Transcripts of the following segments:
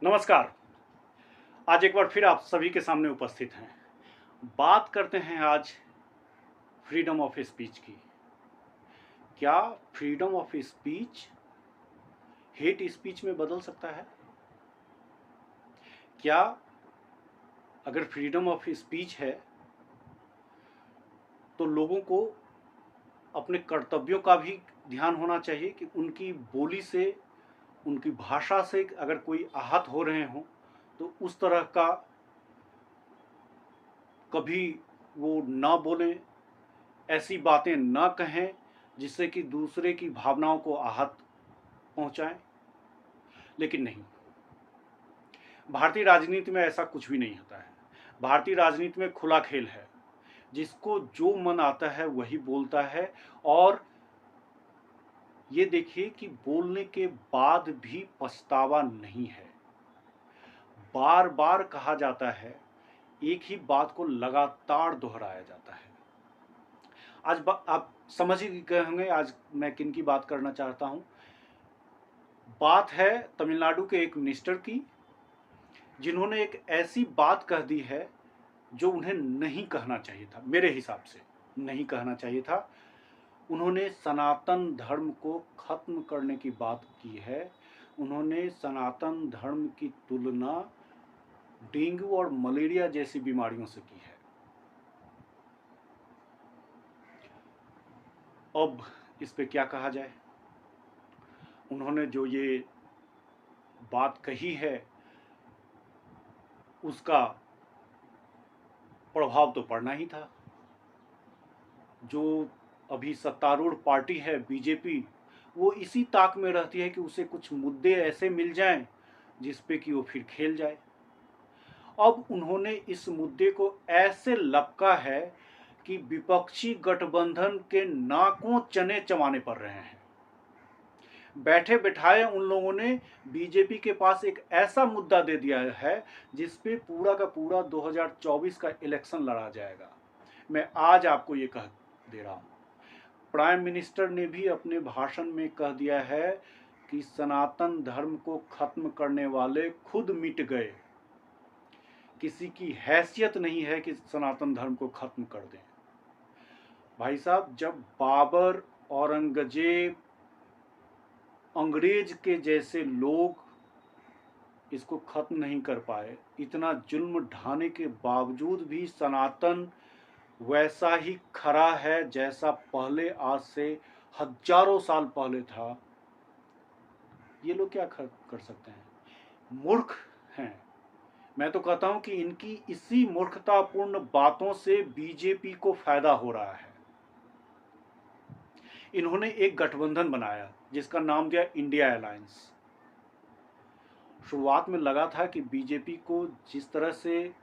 नमस्कार। आज एक बार फिर आप सभी के सामने उपस्थित हैं। बात करते हैं आज फ्रीडम ऑफ स्पीच की। क्या freedom of speech hate speech में बदल सकता है? क्या अगर फ्रीडम ऑफ स्पीच है तो लोगों को अपने कर्तव्यों का भी ध्यान होना चाहिए कि उनकी बोली से, उनकी भाषा से अगर कोई आहत हो रहे हों तो उस तरह का कभी वो ना बोलें, ऐसी बातें ना कहें जिससे कि दूसरे की भावनाओं को आहत पहुंचाएं। लेकिन नहीं, भारतीय राजनीति में ऐसा कुछ भी नहीं होता है। भारतीय राजनीति में खुला खेल है, जिसको जो मन आता है वही बोलता है। और ये देखिए कि बोलने के बाद भी पछतावा नहीं है। बार बार कहा जाता है, एक ही बात को लगातार दोहराया जाता है। आज आप समझ ही गए होंगे आज मैं किन की बात करना चाहता हूं। बात है तमिलनाडु के एक मिनिस्टर की, जिन्होंने एक ऐसी बात कह दी है जो उन्हें नहीं कहना चाहिए था। मेरे हिसाब से नहीं कहना चाहिए था। उन्होंने सनातन धर्म को खत्म करने की बात की है। उन्होंने सनातन धर्म की तुलना डेंगू और मलेरिया जैसी बीमारियों से की है। अब इस पे क्या कहा जाए। उन्होंने जो ये बात कही है उसका प्रभाव तो पड़ना ही था। जो अभी सत्तारूढ़ पार्टी है बीजेपी, वो इसी ताक में रहती है कि उसे कुछ मुद्दे ऐसे मिल जाएं जिस पे कि वो फिर खेल जाए। अब उन्होंने इस मुद्दे को ऐसे लपका है कि विपक्षी गठबंधन के नाकों चने चबाने पड़ रहे हैं। बैठे बिठाए उन लोगों ने बीजेपी के पास एक ऐसा मुद्दा दे दिया है जिस पे पूरा का पूरा 2024 का इलेक्शन लड़ा जाएगा। मैं आज आपको ये कह दे रहा हूँ। प्राइम मिनिस्टर ने भी अपने भाषण में कह दिया है कि सनातन धर्म को खत्म करने वाले खुद मिट गए। किसी की हैसियत नहीं है कि सनातन धर्म को खत्म कर दें। भाई साहब, जब बाबर, औरंगजेब, अंग्रेज के जैसे लोग इसको खत्म नहीं कर पाए, इतना जुल्म ढाने के बावजूद भी सनातन वैसा ही खरा है जैसा पहले, आज से हजारों साल पहले था। ये लोग क्या कर सकते हैं? मूर्ख हैं। मैं तो कहता हूं कि इनकी इसी मूर्खतापूर्ण बातों से बीजेपी को फायदा हो रहा है। इन्होंने एक गठबंधन बनाया जिसका नाम दिया इंडिया अलायंस। शुरुआत में लगा था कि बीजेपी को जिस तरह से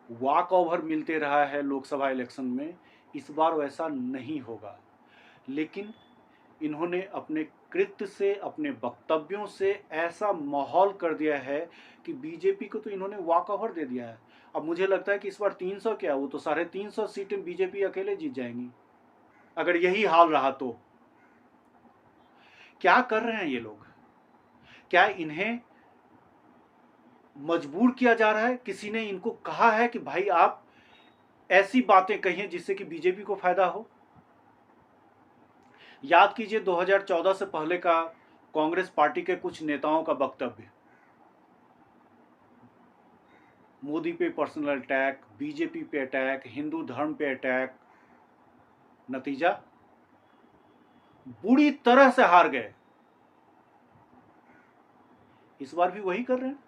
वॉक ओवर मिलते रहा है लोकसभा इलेक्शन में, इस बार वैसा नहीं होगा। लेकिन इन्होंने अपने कृत्य से, अपने वक्तव्यों से ऐसा माहौल कर दिया है कि बीजेपी को तो इन्होंने वॉक ओवर दे दिया है। अब मुझे लगता है कि इस बार 300 क्या, वो तो 350 सीटें बीजेपी अकेले जीत जाएंगी अगर यही हाल रहा तो। क्या कर रहे हैं ये लोग? क्या इन्हें मजबूर किया जा रहा है? किसी ने इनको कहा है कि भाई आप ऐसी बातें कहिए जिससे कि बीजेपी को फायदा हो? याद कीजिए 2014 से पहले का कांग्रेस पार्टी के कुछ नेताओं का वक्तव्य। मोदी पे पर्सनल अटैक, बीजेपी पे अटैक, हिंदू धर्म पे अटैक। नतीजा बुरी तरह से हार गए। इस बार भी वही कर रहे हैं।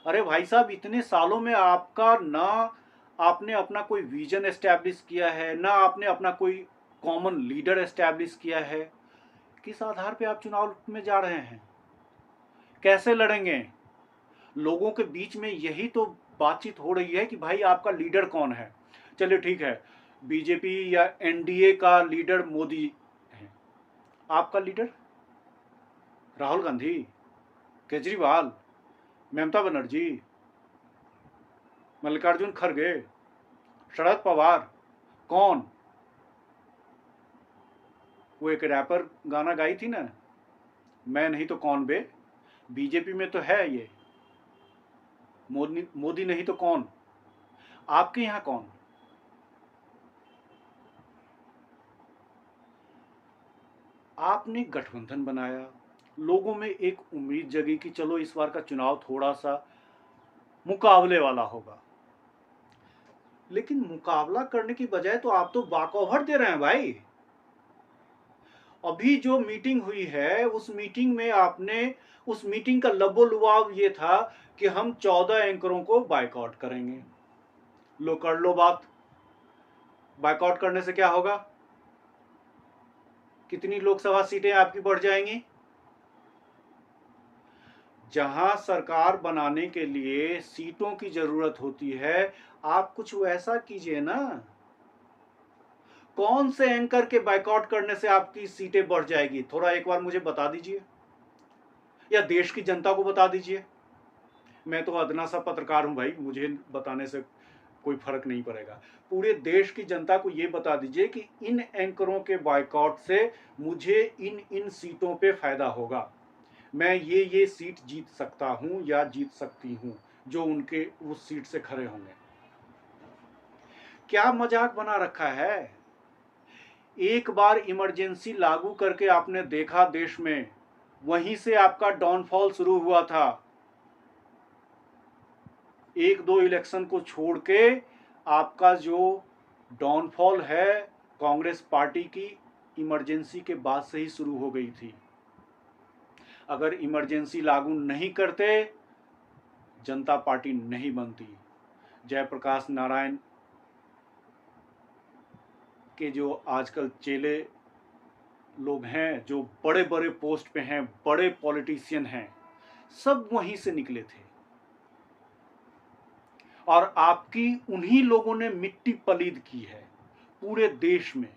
अरे भाई साहब, इतने सालों में आपका ना आपने अपना कोई विजन एस्टैब्लिश किया है, ना आपने अपना कोई कॉमन लीडर एस्टैब्लिश किया है। किस आधार पे आप चुनाव में जा रहे हैं? कैसे लड़ेंगे? लोगों के बीच में यही तो बातचीत हो रही है कि भाई आपका लीडर कौन है। चलिए ठीक है, बीजेपी या एनडीए का लीडर मोदी है। आपका लीडर राहुल गांधी, केजरीवाल, ममता बनर्जी, मल्लिकार्जुन खड़गे, शरद पवार, कौन? वो एक रैपर गाना गाई थी ना, मैं नहीं तो कौन बे। बीजेपी में तो है ये। मोदी मोदी नहीं तो कौन? आपके यहाँ कौन? आपने गठबंधन बनाया, लोगों में एक उम्मीद जगी कि चलो इस बार का चुनाव थोड़ा सा मुकाबले वाला होगा, लेकिन मुकाबला करने की बजाय तो आप तो वॉकओवर दे रहे हैं भाई। अभी जो मीटिंग हुई है उस मीटिंग में आपने, उस मीटिंग का लबो-लुआब ये था कि हम 14 एंकरों को बायकॉट करेंगे। लो कर लो बात। बायकॉट करने से क्या होगा? कितनी लोकसभा सीटें आपकी बढ़ जाएंगी? जहां सरकार बनाने के लिए सीटों की जरूरत होती है, आप कुछ वैसा कीजिए ना। कौन से एंकर के बायकॉट करने से आपकी सीटें बढ़ जाएगी? थोड़ा एक बार मुझे बता दीजिए, या देश की जनता को बता दीजिए। मैं तो अदना सा पत्रकार हूं भाई, मुझे बताने से कोई फर्क नहीं पड़ेगा। पूरे देश की जनता को ये बता दीजिए कि इन एंकरों के बायकॉट से मुझे इन इन सीटों पे फायदा होगा, मैं ये सीट जीत सकता हूं या जीत सकती हूं, जो उनके उस सीट से खड़े होंगे। क्या मजाक बना रखा है? एक बार इमरजेंसी लागू करके आपने देखा देश में, वहीं से आपका डाउनफॉल शुरू हुआ था। एक दो इलेक्शन को छोड़ के आपका जो डाउनफॉल है कांग्रेस पार्टी की, इमरजेंसी के बाद से ही शुरू हो गई थी। अगर इमरजेंसी लागू नहीं करते, जनता पार्टी नहीं बनती। जयप्रकाश नारायण के जो आजकल चेले लोग हैं, जो बड़े बड़े पोस्ट पे हैं, बड़े पॉलिटिशियन हैं, सब वहीं से निकले थे। और आपकी उन्हीं लोगों ने मिट्टी पलीद की है पूरे देश में।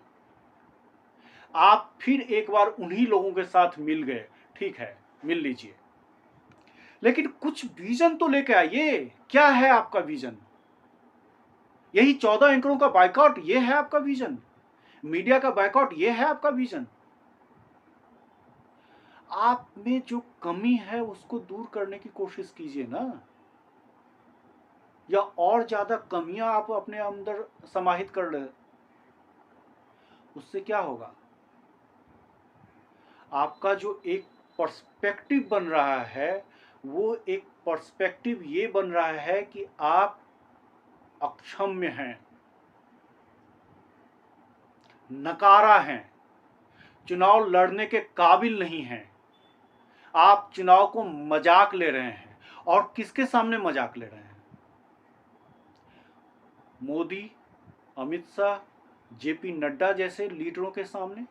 आप फिर एक बार उन्हीं लोगों के साथ मिल गए, ठीक है, मिल लीजिए, लेकिन कुछ विजन तो लेके आइए। क्या है आपका विजन? यही 14 एंकरों का बायकॉट, ये है आपका विजन? मीडिया का बायकॉट, ये है आपका विजन? आप में जो कमी है उसको दूर करने की कोशिश कीजिए ना, या और ज्यादा कमियां आप अपने अंदर समाहित कर ले, उससे क्या होगा? आपका जो एक पर्सपेक्टिव बन रहा है, वो एक पर्सपेक्टिव ये बन रहा है कि आप अक्षम्य हैं, नकारा हैं, चुनाव लड़ने के काबिल नहीं हैं। आप चुनाव को मजाक ले रहे हैं। और किसके सामने मजाक ले रहे हैं? मोदी, अमित शाह, जेपी नड्डा जैसे लीडरों के सामने,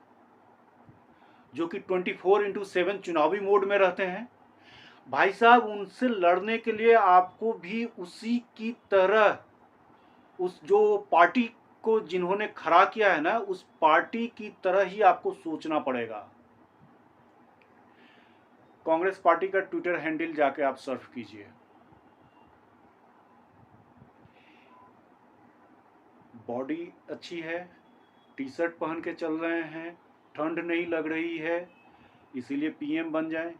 जो कि 24/7 चुनावी मोड में रहते हैं। भाई साहब, उनसे लड़ने के लिए आपको भी उसी की तरह, उस जो पार्टी को जिन्होंने खड़ा किया है ना, उस पार्टी की तरह ही आपको सोचना पड़ेगा। कांग्रेस पार्टी का ट्विटर हैंडल जाके आप सर्च कीजिए, बॉडी अच्छी है, टी शर्ट पहन के चल रहे हैं, ठंड नहीं लग रही है, इसीलिए पीएम बन जाए।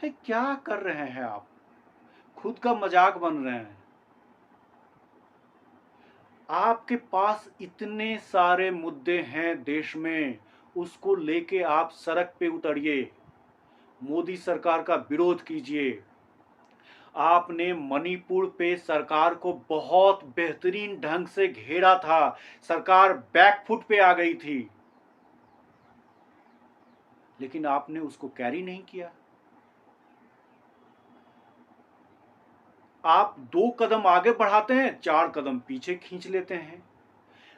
है क्या कर रहे हैं आप? खुद का मजाक बन रहे हैं। आपके पास इतने सारे मुद्दे हैं देश में, उसको लेके आप सड़क पे उतरिए, मोदी सरकार का विरोध कीजिए। आपने मणिपुर पे सरकार को बहुत बेहतरीन ढंग से घेरा था, सरकार बैकफुट पे आ गई थी, लेकिन आपने उसको कैरी नहीं किया। आप 2 कदम आगे बढ़ाते हैं, 4 कदम पीछे खींच लेते हैं।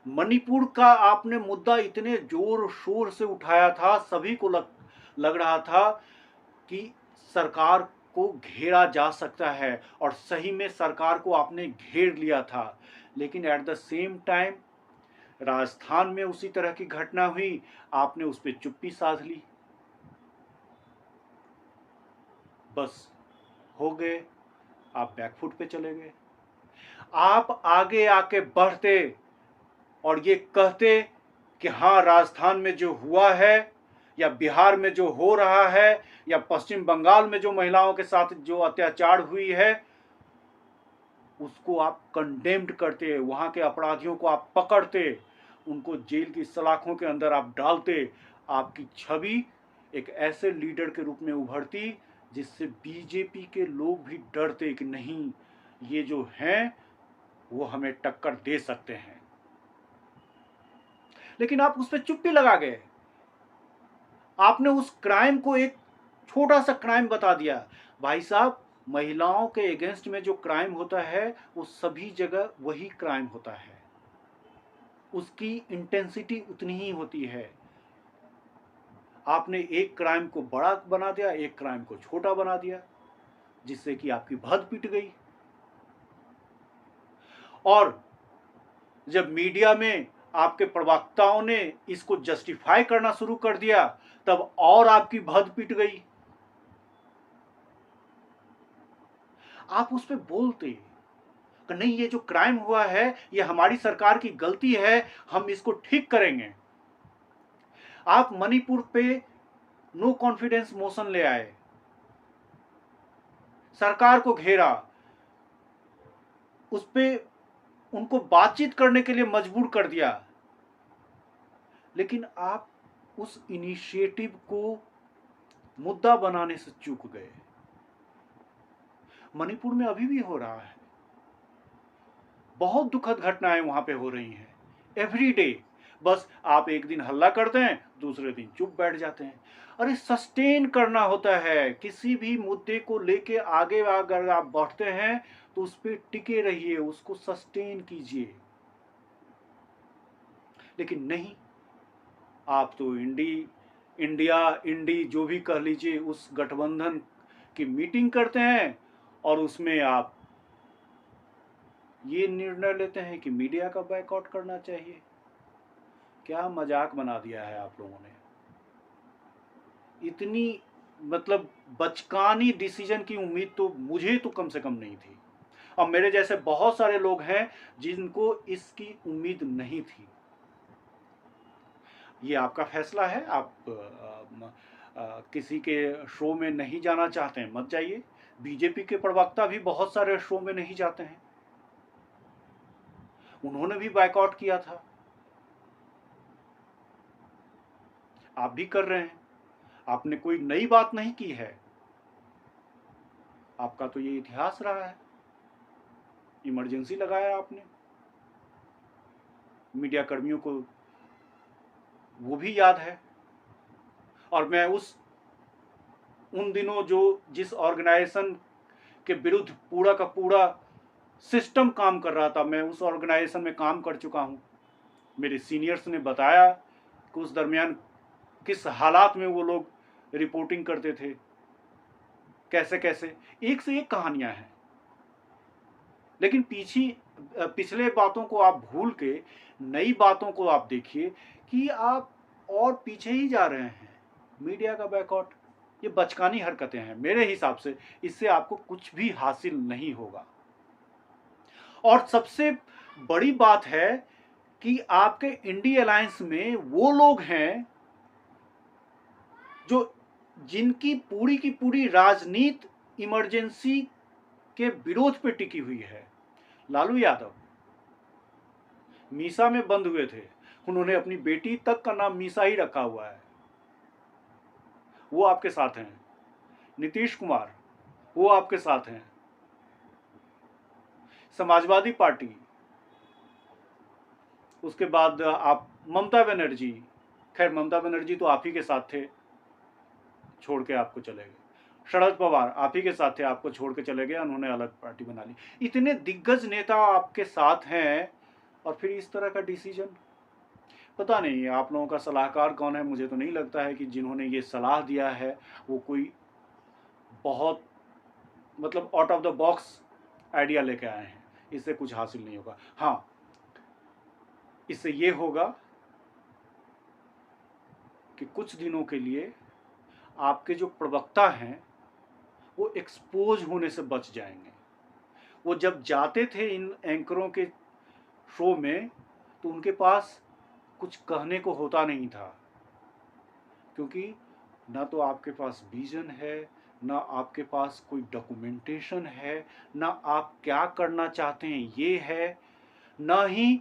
मणिपुर का आपने मुद्दा इतने जोर शोर से उठाया था, सभी को लग रहा था कि सरकार को घेरा जा सकता है, और सही में सरकार को आपने घेर लिया था। लेकिन at the same time Rajasthan में उसी तरह की घटना हुई, आपने उस पर चुप्पी साध ली, बस हो गए, आप बैकफुट पे चले गए। आप आगे आके बढ़ते और ये कहते कि हाँ, राजस्थान में जो हुआ है, या बिहार में जो हो रहा है, या पश्चिम बंगाल में जो महिलाओं के साथ जो अत्याचार हुई है, उसको आप कंडेम्ड करते, वहाँ के अपराधियों को आप पकड़ते, उनको जेल की सलाखों के अंदर आप डालते, आपकी छवि एक ऐसे लीडर के रूप में उभरती जिससे बीजेपी के लोग भी डरते कि नहीं, ये जो हैं वो हमें टक्कर दे सकते हैं। लेकिन आप उस पर चुप्पी लगा गए। आपने उस क्राइम को एक छोटा सा क्राइम बता दिया। भाई साहब, महिलाओं के अगेंस्ट में जो क्राइम होता है वो सभी जगह वही क्राइम होता है, उसकी इंटेंसिटी उतनी ही होती है। आपने एक क्राइम को बड़ा बना दिया, एक क्राइम को छोटा बना दिया, जिससे कि आपकी भद पिट गई। और जब मीडिया में आपके प्रवक्ताओं ने इसको जस्टिफाई करना शुरू कर दिया, तब और आपकी भद पिट गई। आप उस पर बोलते कि नहीं, ये जो क्राइम हुआ है ये हमारी सरकार की गलती है, हम इसको ठीक करेंगे। आप मणिपुर पे नो कॉन्फिडेंस मोशन ले आए, सरकार को घेरा, उस पे उनको बातचीत करने के लिए मजबूर कर दिया। लेकिन आप उस इनिशिएटिव को मुद्दा बनाने से चूक गए। मणिपुर में अभी भी हो रहा है, बहुत दुखद घटनाएं वहां पे हो रही हैं एवरी डे। बस आप एक दिन हल्ला करते हैं, दूसरे दिन चुप बैठ जाते हैं। अरे सस्टेन करना होता है, किसी भी मुद्दे को लेके आगे अगर आप बढ़ते हैं तो उस पर टिके रहिए, उसको सस्टेन कीजिए। लेकिन नहीं, आप तो इंडी जो भी कह लीजिए, उस गठबंधन की मीटिंग करते हैं और उसमें आप ये निर्णय लेते हैं कि मीडिया का बायकॉट करना चाहिए। क्या मजाक बना दिया है आप लोगों ने। इतनी मतलब बचकानी डिसीजन की उम्मीद तो मुझे तो कम से कम नहीं थी, और मेरे जैसे बहुत सारे लोग हैं जिनको इसकी उम्मीद नहीं थी। ये आपका फैसला है, आप किसी के शो में नहीं जाना चाहते हैं मत जाइए। बीजेपी के प्रवक्ता भी बहुत सारे शो में नहीं जाते हैं, उन्होंने भी बायकॉट किया था, आप भी कर रहे हैं। आपने कोई नई बात नहीं की है, आपका तो ये इतिहास रहा है। इमरजेंसी लगाया आपने, मीडिया कर्मियों को वो भी याद है। और मैं उन दिनों जिस ऑर्गेनाइजेशन के विरुद्ध पूरा का पूरा सिस्टम काम कर रहा था, मैं उस ऑर्गेनाइजेशन में काम कर चुका हूँ। मेरे सीनियर्स ने बताया कि उस दरमियान किस हालात में वो लोग रिपोर्टिंग करते थे, कैसे कैसे एक से एक कहानियां हैं। लेकिन पिछले बातों को आप भूल के नई बातों को आप देखिए कि आप और पीछे ही जा रहे हैं। मीडिया का बैकआउट, ये बचकानी हरकतें हैं मेरे हिसाब से, इससे आपको कुछ भी हासिल नहीं होगा। और सबसे बड़ी बात है कि आपके इंडी अलायंस में वो लोग हैं जिनकी पूरी की पूरी राजनीति इमरजेंसी के विरोध पे टिकी हुई है। लालू यादव मीसा में बंद हुए थे, उन्होंने अपनी बेटी तक का नाम मीसा ही रखा हुआ है, वो आपके साथ हैं। नीतीश कुमार, वो आपके साथ हैं। समाजवादी पार्टी, उसके बाद आप ममता बनर्जी, खैर ममता बनर्जी तो आप ही के साथ थे, छोड़ के आपको चले गए। शरद पवार आप ही के साथ थे, आपको छोड़ के चले गए, उन्होंने अलग पार्टी बना ली। इतने दिग्गज नेता आपके साथ हैं और फिर इस तरह का डिसीजन। पता नहीं आप लोगों का सलाहकार कौन है, मुझे तो नहीं लगता है कि जिन्होंने ये सलाह दिया है वो कोई बहुत मतलब out of the box idea लेके आए हैं। इससे कुछ हासिल नहीं होगा। हाँ, इससे ये होगा कि कुछ दिनों के लिए आपके जो प्रवक्ता हैं वो एक्सपोज होने से बच जाएंगे। वो जब जाते थे इन एंकरों के शो में तो उनके पास कुछ कहने को होता नहीं था, क्योंकि ना तो आपके पास विजन है, ना आपके पास कोई डॉक्यूमेंटेशन है, ना आप क्या करना चाहते हैं ये है, ना ही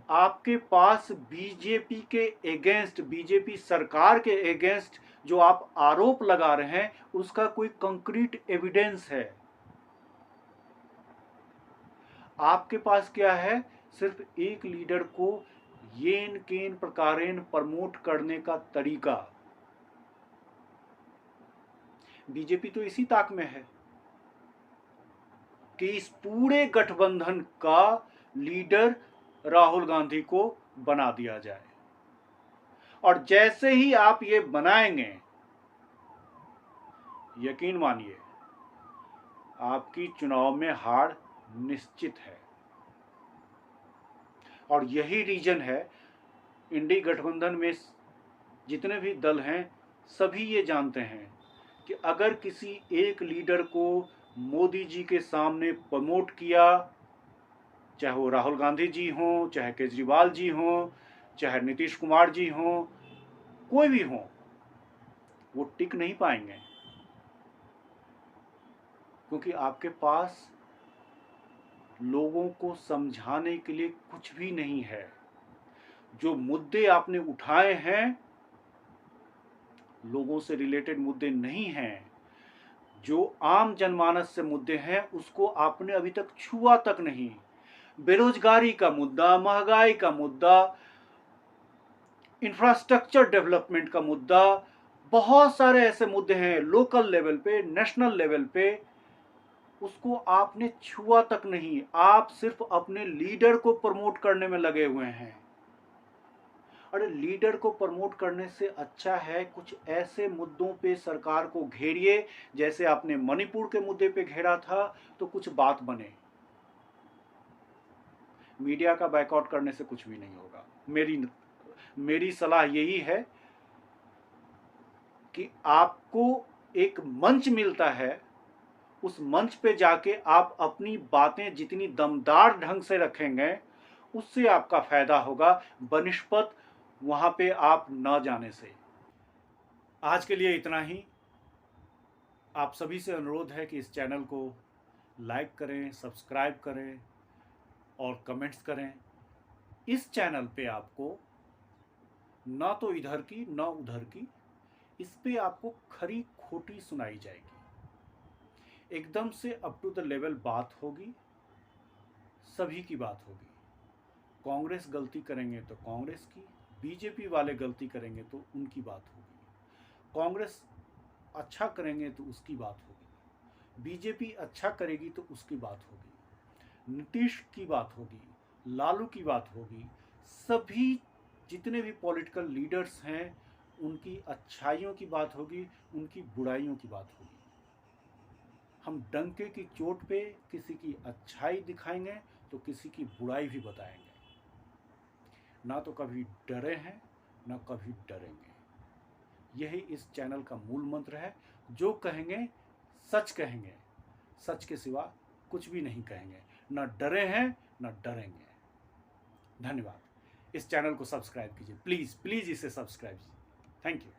आपके पास बीजेपी के एगेंस्ट, बीजेपी सरकार के एगेंस्ट जो आप आरोप लगा रहे हैं उसका कोई कंक्रीट एविडेंस है। आपके पास क्या है? सिर्फ एक लीडर को येन केन प्रकारेण प्रमोट करने का तरीका। बीजेपी तो इसी ताक में है कि इस पूरे गठबंधन का लीडर राहुल गांधी को बना दिया जाए, और जैसे ही आप ये बनाएंगे, यकीन मानिए आपकी चुनाव में हार निश्चित है। और यही रीजन है, इंडी गठबंधन में जितने भी दल हैं सभी ये जानते हैं कि अगर किसी एक लीडर को मोदी जी के सामने प्रमोट किया, चाहे वो राहुल गांधी जी हों, चाहे केजरीवाल जी हों, चाहे नीतीश कुमार जी हों, कोई भी हो, वो टिक नहीं पाएंगे, क्योंकि आपके पास लोगों को समझाने के लिए कुछ भी नहीं है। जो मुद्दे आपने उठाए हैं लोगों से रिलेटेड मुद्दे नहीं हैं, जो आम जनमानस से मुद्दे हैं उसको आपने अभी तक छुआ तक नहीं। बेरोजगारी का मुद्दा, महंगाई का मुद्दा, इंफ्रास्ट्रक्चर डेवलपमेंट का मुद्दा, बहुत सारे ऐसे मुद्दे हैं लोकल लेवल पे, नेशनल लेवल पे, उसको आपने छुआ तक नहीं। आप सिर्फ अपने लीडर को प्रमोट करने में लगे हुए हैं। अरे लीडर को प्रमोट करने से अच्छा है कुछ ऐसे मुद्दों पे सरकार को घेरिए, जैसे आपने मणिपुर के मुद्दे पे घेरा था, तो कुछ बात बने। मीडिया का बैकआउट करने से कुछ भी नहीं होगा। मेरी सलाह यही है कि आपको एक मंच मिलता है, उस मंच पे जाके आप अपनी बातें जितनी दमदार ढंग से रखेंगे उससे आपका फायदा होगा, बनिस्पत वहां पे आप न जाने से। आज के लिए इतना ही। आप सभी से अनुरोध है कि इस चैनल को लाइक करें, सब्सक्राइब करें और कमेंट्स करें। इस चैनल पे आपको ना तो इधर की ना उधर की, इस पे आपको खरी खोटी सुनाई जाएगी। एकदम से अप टू द लेवल बात होगी, सभी की बात होगी। कांग्रेस गलती करेंगे तो कांग्रेस की, बीजेपी वाले गलती करेंगे तो उनकी बात होगी। कांग्रेस अच्छा करेंगे तो उसकी बात होगी, बीजेपी अच्छा करेगी तो उसकी बात होगी, नीतीश की बात होगी, लालू की बात होगी। सभी जितने भी पॉलिटिकल लीडर्स हैं उनकी अच्छाइयों की बात होगी, उनकी बुराइयों की बात होगी। हम डंके की चोट पे किसी की अच्छाई दिखाएंगे तो किसी की बुराई भी बताएंगे। ना तो कभी डरे हैं ना कभी डरेंगे। यही इस चैनल का मूल मंत्र है। जो कहेंगे सच कहेंगे, सच के सिवा कुछ भी नहीं कहेंगे। ना डरे हैं ना डरेंगे। धन्यवाद। इस चैनल को सब्सक्राइब कीजिए, प्लीज़ प्लीज़ इसे सब्सक्राइब कीजिए। Thank you.